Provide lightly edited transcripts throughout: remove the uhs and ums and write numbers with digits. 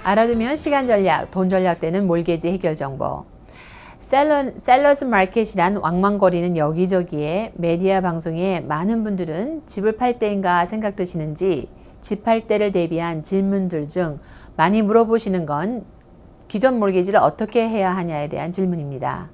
알아두면 시간 전략, 돈 전략 되는 몰개지 해결 정보. 셀러스 마켓이란 왕왕거리는 여기저기에 메디아 방송에 많은 분들은 집을 팔 때인가 생각 드시는지 집 팔 때를 대비한 질문들 중 많이 물어보시는 건 기존 몰개지를 어떻게 해야 하냐에 대한 질문입니다.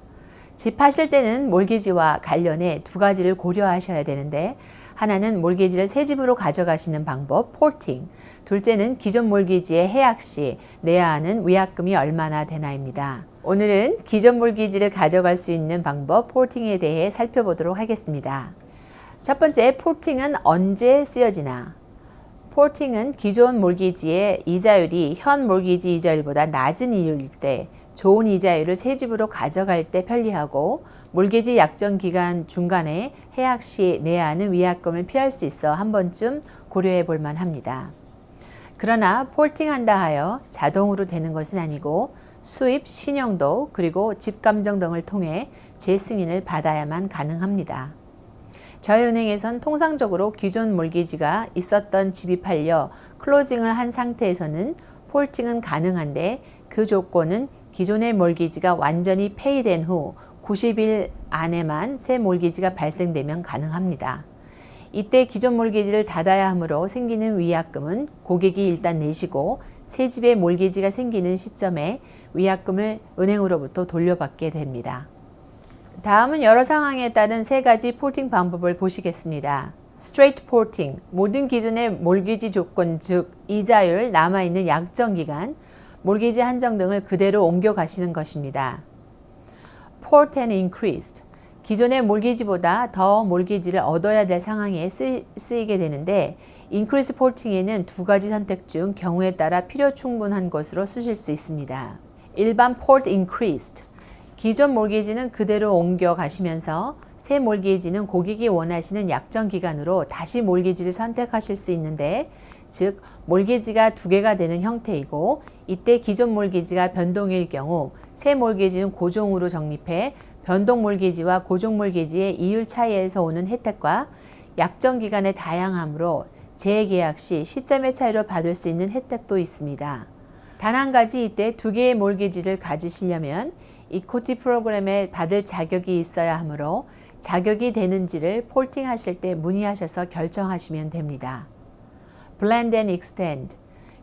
집 파실 때는 몰개지와 관련해 두 가지를 고려하셔야 되는데, 하나는 몰개지를 새 집으로 가져가시는 방법, 포팅. 둘째는 기존 몰개지의 해약 시 내야 하는 위약금이 얼마나 되나입니다. 오늘은 기존 몰개지를 가져갈 수 있는 방법, 포팅에 대해 살펴보도록 하겠습니다. 첫 번째, 포팅은 언제 쓰여지나? 포팅은 기존 몰개지의 이자율이 현 몰개지 이자율보다 낮은 이율일 때, 좋은 이자율을 새 집으로 가져갈 때 편리하고, 몰개지 약정 기간 중간에 해약 시 내야 하는 위약금을 피할 수 있어 한 번쯤 고려해 볼 만합니다. 그러나 폴팅한다 하여 자동으로 되는 것은 아니고 수입, 신용도, 그리고 집감정 등을 통해 재승인을 받아야만 가능합니다. 저희 은행에선 통상적으로 기존 몰개지가 있었던 집이 팔려 클로징을 한 상태에서는 폴팅은 가능한데, 그 조건은 기존의 몰개지가 완전히 폐이된 후 90일 안에만 새 몰개지가 발생되면 가능합니다. 이때 기존 몰개지를 닫아야 하므로 생기는 위약금은 고객이 일단 내시고, 새 집에 몰개지가 생기는 시점에 위약금을 은행으로부터 돌려받게 됩니다. 다음은 여러 상황에 따른 세 가지 폴팅 방법을 보시겠습니다. 스트레이트 폴팅, 모든 기존의 몰개지 조건, 즉 이자율, 남아있는 약정 기간, 몰개지 한정 등을 그대로 옮겨가시는 것입니다. Port and increased, 기존의 몰개지보다 더 몰개지를 얻어야 될 상황에 쓰이게 되는데, increased porting에는 두 가지 선택 중 경우에 따라 필요 충분한 것으로 쓰실 수 있습니다. 일반 port increased, 기존 몰개지는 그대로 옮겨 가시면서 새 몰개지는 고객이 원하시는 약정 기간으로 다시 몰개지를 선택하실 수 있는데, 즉 몰개지가 두 개가 되는 형태이고, 이때 기존 몰개지가 변동일 경우 새 몰개지는 고종으로 적립해 변동 몰개지와 고종 몰개지의 이율 차이에서 오는 혜택과 약정 기간의 다양함으로 재계약 시 시점의 차이로 받을 수 있는 혜택도 있습니다. 단 한 가지, 이때 두 개의 몰개지를 가지시려면 이코티 프로그램에 받을 자격이 있어야 하므로 자격이 되는지를 폴팅 하실 때 문의하셔서 결정하시면 됩니다. Blend and extend,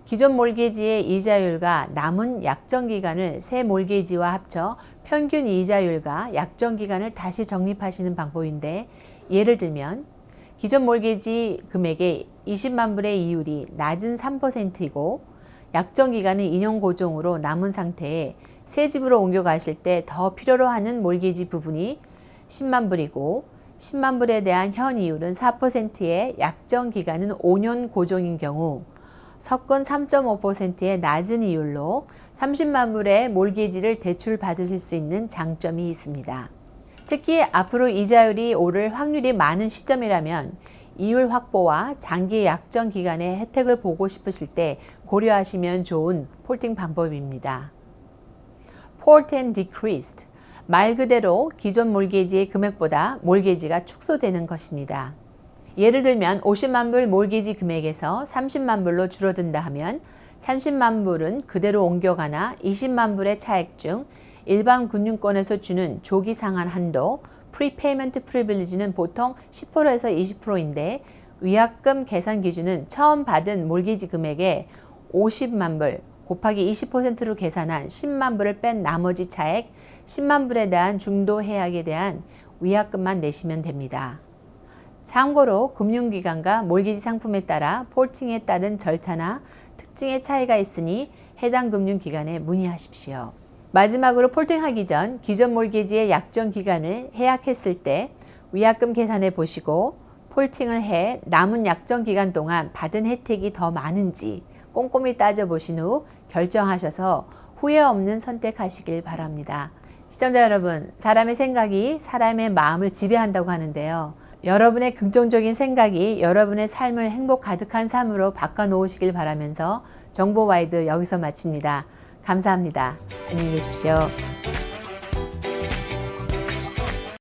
기존 몰개지의 이자율과 남은 약정 기간을 새 몰개지와 합쳐 평균 이자율과 약정 기간을 다시 적립하시는 방법인데, 예를 들면 기존 몰개지 금액의 20만 불의 이율이 낮은 3%이고 약정 기간은 인용 고종으로 남은 상태에 새 집으로 옮겨 가실 때 더 필요로 하는 몰개지 부분이 10만 불이고 10만 불에 대한 현 이율은 4%의 약정 기간은 5년 고종인 경우 석권 3.5%의 낮은 이율로 30만 불의 몰개지를 대출 받으실 수 있는 장점이 있습니다. 특히 앞으로 이자율이 오를 확률이 많은 시점이라면 이율 확보와 장기 약정 기간의 혜택을 보고 싶으실 때 고려하시면 좋은 폴팅 방법입니다. Port and decreased, 말 그대로 기존 몰개지의 금액보다 몰개지가 축소되는 것입니다. 예를 들면 50만 불 몰개지 금액에서 30만 불로 줄어든다 하면 30만 불은 그대로 옮겨가나 20만 불의 차액 중 일반 금융권에서 주는 조기 상환 한도 프리페이먼트 프리빌리지는 보통 10%에서 20%인데, 위약금 계산 기준은 처음 받은 몰개지 금액의 50만 불 곱하기 20%로 계산한 10만 불을 뺀 나머지 차액 10만 불에 대한 중도 해약에 대한 위약금만 내시면 됩니다. 참고로 금융기관과 몰개지 상품에 따라 폴팅에 따른 절차나 특징의 차이가 있으니 해당 금융기관에 문의하십시오. 마지막으로 폴팅하기 전 기존 몰개지의 약정 기간을 해약했을 때 위약금 계산해 보시고, 폴팅을 해 남은 약정 기간 동안 받은 혜택이 더 많은지 꼼꼼히 따져보신 후 결정하셔서 후회 없는 선택하시길 바랍니다. 시청자 여러분, 사람의 생각이 사람의 마음을 지배한다고 하는데요. 여러분의 긍정적인 생각이 여러분의 삶을 행복 가득한 삶으로 바꿔놓으시길 바라면서 정보 와이드 여기서 마칩니다. 감사합니다. 안녕히 계십시오.